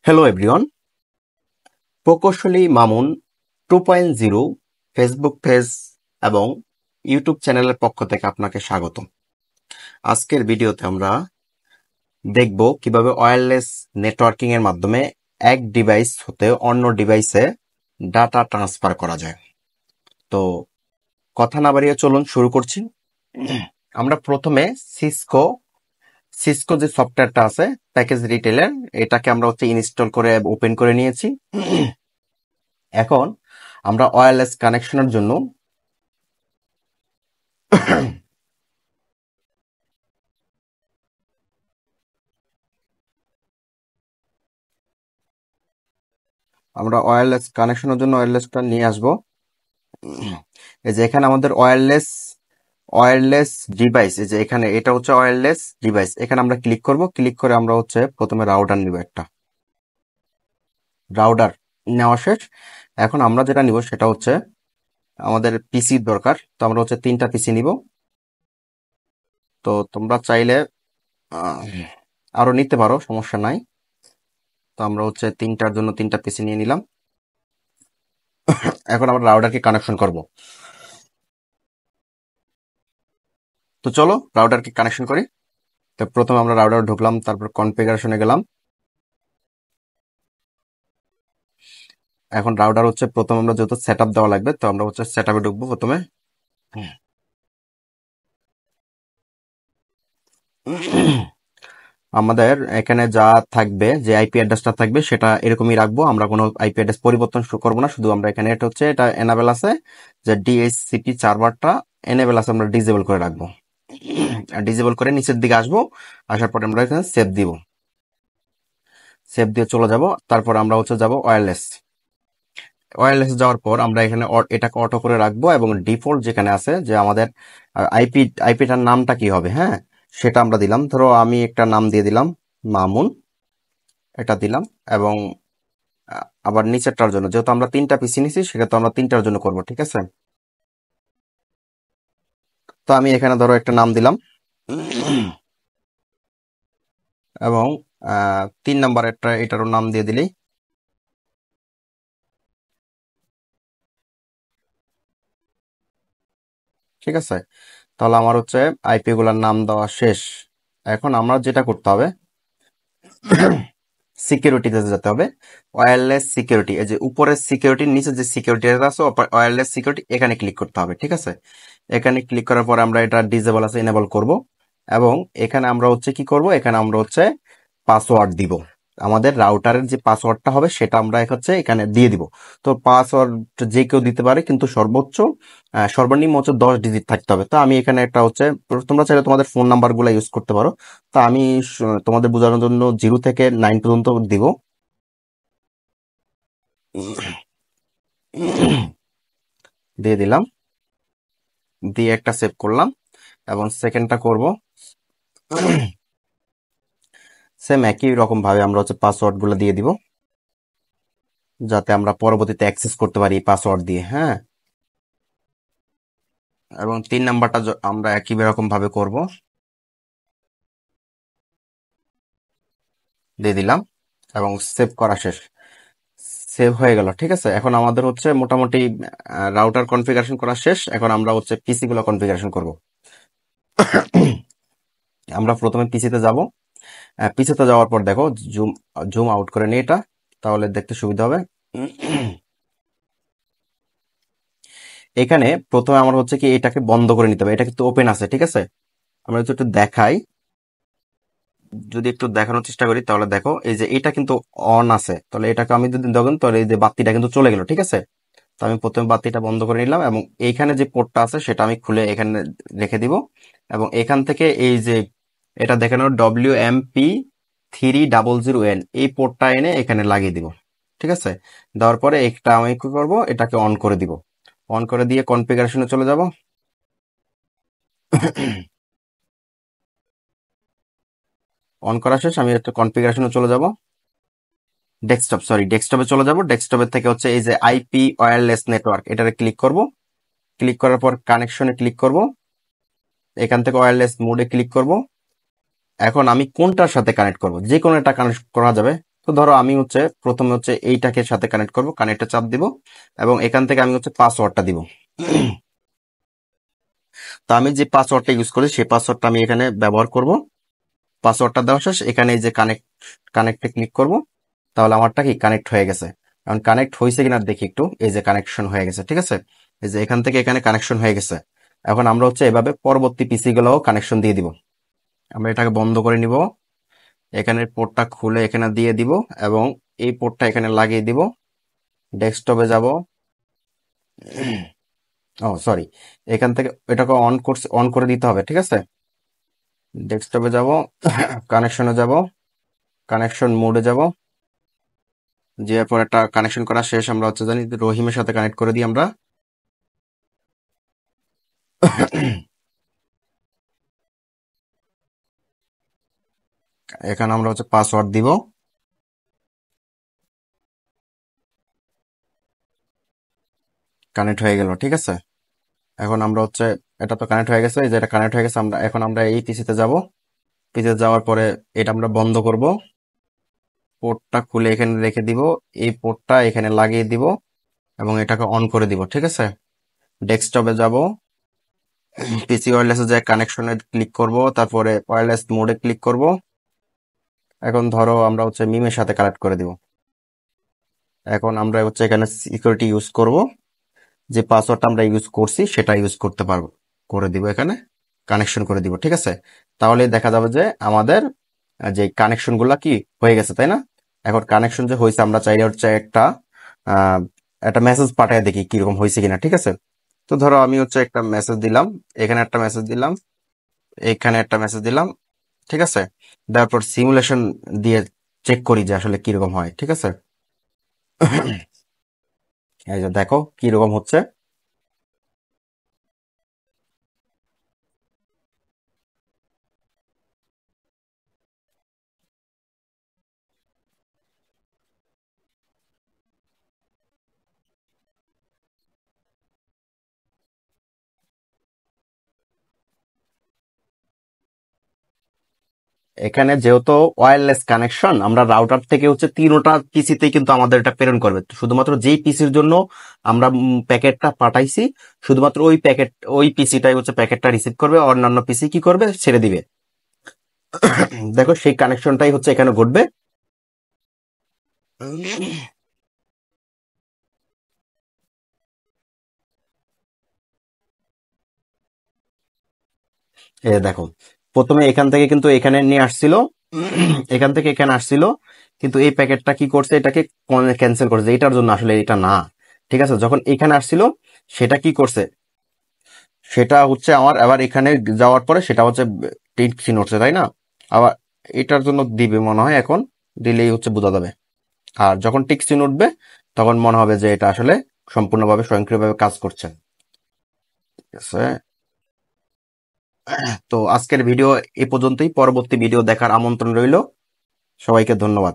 Hello everyone, প্রকৌশলী Mamun 2.0 Facebook page এবং YouTube চ্যানেলের পক্ষ থেকে আপনাকে স্বাগত। আজকের ভিডিওতে আমরা দেখব কিভাবে ওয়্যারলেস নেটওয়ার্কিং এর মাধ্যমে এক ডিভাইস হতে অন্য ডিভাইসে ডাটা ট্রান্সফার করা যায়। তো কথা না বাড়িয়ে চলুন শুরু করছি। আমরা প্রথমে সিসকো যে সফটওয়্যারটা আছে প্যাকেজ রিটেলার, এটাকে আমরা ইনস্টল করে ওপেন করে নিয়েছি। এখন আমরা ওয়্যারলেস কানেকশনের জন্য ওয়্যারলেসটা নিয়ে আসব। এই যে এখানে আমাদের ওয়্যারলেস ডিভাইস, এই যে এখানে এটা হচ্ছে ওয়্যারলেস ডিভাইস। এখানে আমরা ক্লিক করব। ক্লিক করে আমরা প্রথমে রাউটার নিব। একটা রাউটার নেওয়া শেষ। এখন আমরা যেটা নিব সেটা আমাদের পিসির দরকার। তো আমরা 3টা পিসি নিব। তো তোমরা চাইলে আরো নিতে পারো, সমস্যা নাই। তো আমরা 3টার জন্য 3টা পিসি নিয়ে নিলাম। এখন আমরা রাউটারকে কানেকশন করব। তো চলো রাউটারকে কানেকশন করি। তো প্রথমে আমরা রাউটার ঢুকলাম, তারপর কনফিগারেশনে গেলাম। এখন রাউটার প্রথমে আমরা যেহেতু সেট আপ দেওয়া লাগবে, তো আমরা সেট আপে ঢুকবো প্রথমে। আমাদের এখানে যা থাকবে, যে আইপি অ্যাড্রেসটা থাকবে সেটা এরকমই রাখবো। আমরা কোনো আইপি অ্যাড্রেস পরিবর্তন করবো না। শুধু আমরা এখানে এটা এনাবেল আছে, যে ডিএইচসিপি সার্ভারটা এনেবেল আছে, আমরা ডিসেবল করে রাখবো। ডিসেবল করে নিচের দিকে আসবো। আসার পরে আমরা এখানে সেভ দিব। সেভ দিয়ে চলে যাব। তারপর আমরা যাব ওয়্যারলেস যাওয়ার পর আমরা এখানে এটাকে অটো করে রাখবো, এবং ডিফল্ট যেখানে আছে যে আমাদের আইপিটার নামটা কি হবে, হ্যাঁ সেটা আমরা দিলাম। ধরো আমি একটা নাম দিয়ে দিলাম মামুন, এটা দিলাম। এবং আবার নিচেরটার জন্য, যেহেতু আমরা 3টা পিসি নিছি, সেটা তো আমরা 3টার জন্য করব, ঠিক আছে। তো আমি এখানে ধরো একটা নাম দিলাম, এবং 3 নাম্বার এটারও নাম দিয়ে দিলেই ঠিক আছে। তাহলে আমার আইপি গুলার নাম দেওয়া শেষ। এখন আমরা যেটা করতে হবে, সিকিউরিটিতে যেতে হবে। ওয়্যারলেস সিকিউরিটি, এই যে উপরের সিকিউরিটির নিচে যে সিকিউরিটি আছে, ওয়্যারলেস সিকিউরিটি, এখানে ক্লিক করতে হবে, ঠিক আছে। এখানে ক্লিক করার পর আমরা এটা ডিসেবল আছে এনেবল করব। এবং এখানে আমরা কি করব, এখানে আমরা পাসওয়ার্ড দিব। আমাদের রাউটারের যে পাসওয়ার্ডটা হবে সেটা আমরা এখানে দিয়ে দিব। তো পাসওয়ার্ড যে কেউ দিতে পারে, কিন্তু সর্বনিম্ন 10 ডিজিট থাকতে হবে। তো আমি এখানে একটা তোমরা চাইলে তোমাদের ফোন নাম্বার গুলা ইউজ করতে পারো। তো আমি তোমাদের বোঝানোর জন্য 0 থেকে 9 পর্যন্ত দিব। দিয়ে দিলাম, দিয়ে একটা সেভ করলাম। এবং সেকেন্ডটা করব সেম একই রকম ভাবে আমরা পাসওয়ার্ড গুলো দিয়ে দিব, যাতে আমরা পরবর্তীতে অ্যাক্সেস করতে পারি পাসওয়ার্ড দিয়ে, হ্যাঁ। এবং 3 নাম্বারটা আমরা একই রকম ভাবে করব, দিয়ে দিলাম। এবং সেভ করা শেষ। সেভ হয়ে গেল, ঠিক আছে। এখন আমাদের মোটামুটি রাউটার কনফিগারেশন করা শেষ। এখন আমরা পিসি গুলো কনফিগারেশন করব। আমরা প্রথমে পিসিতে যাব। পিসিতে যাওয়ার পর দেখো, জুম জুম আউট করে নিই এটা, তাহলে দেখতে সুবিধা হবে। এখানে প্রথমে আমার কি এটাকে বন্ধ করে নিতে হবে। এটা কিন্তু ওপেন আছে, ঠিক আছে। আমরা যদি একটু দেখাই, যদি একটু দেখানোর চেষ্টা করি, তাহলে দেখো এই যে এটা কিন্তু অন আছে। তাহলে এটাকে আমি যদি দেখেন, তাহলে এই যে বাতিটা কিন্তু চলে গেল, ঠিক আছে। তো আমি প্রথমে বাতিটা বন্ধ করে নিলাম, এবং এইখানে যে পোর্টটা আছে সেটা আমি খুলে এখানে রেখে দিব। এবং এখান থেকে এই যে এটা দেখানো WMP3000N, এই পোর্টটা এনে এখানে লাগিয়ে দিব, ঠিক আছে। দেওয়ার পরে একটা আমি কি করবো, এটাকে অন করে দিব। অন করে দিয়ে কনফিগারেশনে চলে যাব। অন করা শেষ। আমি একটা কনফিগারেশনে চলে যাব। ডেস্কটপে চলে যাব। ডেস্কটপের থেকে এই যে আইপি ওয়্যারলেস নেটওয়ার্ক, এটাতে ক্লিক করব। ক্লিক করার পর কানেকশনে ক্লিক করব। এখান থেকে ওয়্যারলেস মোডে ক্লিক করব। এখন আমি কোনটার সাথে কানেক্ট করব, যে কোনো একটা কানেক্ট করা যাবে। তো ধরো আমি হচ্ছে প্রথমে হচ্ছে এইটাকে সাথে কানেক্ট করব, কানেক্টে চাপ দিব এবং এখান থেকে আমি হচ্ছে পাসওয়ার্ডটা দিব। তো আমি যে পাসওয়ার্ডটা ইউজ করি সেই পাসওয়ার্ডটা আমি এখানে ব্যবহার করব। পাসওয়ার্ডটা দেওয়া শেষ, এখানে এই যে কানেক্টে ক্লিক করব। তাহলে আমারটা কি কানেক্ট হয়ে গেছে। এখন কানেক্ট হয়েছে কিনা দেখি একটু, এই যে কানেকশন হয়ে গেছে, ঠিক আছে। এই যে এখান থেকে এখানে কানেকশন হয়ে গেছে। এখন আমরা হচ্ছে এভাবে পরবর্তী পিসি গুলোও কানেকশন দিয়ে দিব। আমরা এটাকে বন্ধ করে নিব, এখানে পোর্টটা খুলে এখানে দিয়ে দিব এবং এই পোর্টটা এখানে লাগিয়ে দিব। ডেস্কটপে যাব, ও সরি, এখান থেকে এটাকে অন করে দিতে হবে, ঠিক আছে। ডেস্কটপে যাব, কানেকশনে যাব, কানেকশন মোডে যাব, যে পর একটা কানেকশন করা শেষ, আমরা হচ্ছে জানি রহিমের সাথে কানেক্ট করে দিই আমরা। এখানে আমরা হচ্ছে পাসওয়ার্ড দিব, কানেক্ট হয়ে গেল, ঠিক আছে। এখন আমরা হচ্ছে এটা তো কানেক্ট হয়ে গেছে, এই যে এটা কানেক্ট হয়ে গেছে, আমরা এই পিসিতে যাব। পিসিতে যাওয়ার পরে এটা আমরা বন্ধ করব, পোর্টটা খুলে এখানে রেখে দিব, এই পোর্টটা এখানে লাগিয়ে দিব এবং এটাকে অন করে দিব, ঠিক আছে। ডেস্কটপে যাব, পিসি ওয়্যারলেসে যে কানেকশনে ক্লিক করব, তারপরে ওয়্যারলেস মোডে ক্লিক করব। এখন ধরো আমরা হচ্ছে মিমের সাথে কানেক্ট করে দিব। এখন আমরা হচ্ছে এখানে সিকিউরিটি ইউজ করব, যে পাসওয়ার্ডটা আমরা ইউজ করছি সেটা ইউজ করতে পারবো, করে দিব এখানে, কানেকশন করে দিব, ঠিক আছে। তাহলে দেখা যাবে যে আমাদের যে কানেকশন গুলা কি হয়ে গেছে, তাই না। এখন কানেকশন যে হয়েছে, আমরা চাইলে হচ্ছে আহ, একটা মেসেজ পাঠায় দেখি কিরকম হয়েছে কিনা, ঠিক আছে। তো ধরো আমি হচ্ছে একটা মেসেজ দিলাম, এখানে একটা মেসেজ দিলাম, এখানে একটা মেসেজ দিলাম, ঠিক আছে। তারপর সিমুলেশন দিয়ে চেক করি যে আসলে কিরকম হয়, ঠিক আছে। এই যে দেখো কিরকম হচ্ছে। এখানে যেহেতু ওয়্যারলেস কানেকশন, আমরা রাউটার থেকে হচ্ছে তিনোটা পিসিতেই কিন্তু আমাদের এটা প্রেরণ করবে। শুধুমাত্র যেই পিসির জন্য আমরা প্যাকেটটা পাঠাইছি, শুধুমাত্র ওই প্যাকেট, ওই পিসিটাই হচ্ছে প্যাকেটটা রিসিভ করবে, অন্যান্য পিসি কি করবে, ছেড়ে দিবে। দেখো সেই কানেকশনটাই হচ্ছে এখানে ঘটবে। এ দেখো, প্রথমে এখান থেকে কিন্তু এখানে নিয়ে আসছিল, এখান থেকে এখানে আসছিল, কিন্তু এই প্যাকেটটা কি করছে, এটাকে ক্যান্সেল করছে, এটার জন্য আসলে এটা না, ঠিক আছে। যখন এখানে আসছিল সেটা কি করছে, সেটা হচ্ছে আমার আবার এখানে যাওয়ার পরে সেটা হচ্ছে টিক চিহ্ন উঠছে, তাই না। আবার এটার জন্য দিবে মনে হয়, এখন দিলেই হচ্ছে বোঝা যাবে। আর যখন টিক চিহ্ন উঠবে তখন মনে হবে যে এটা আসলে সম্পূর্ণভাবে স্বয়ংক্রিয়ভাবে কাজ করছে, ঠিক আছে। তো আজকের ভিডিও এ পর্যন্তই, পরবর্তী ভিডিও দেখার আমন্ত্রণ রইল। সবাইকে ধন্যবাদ।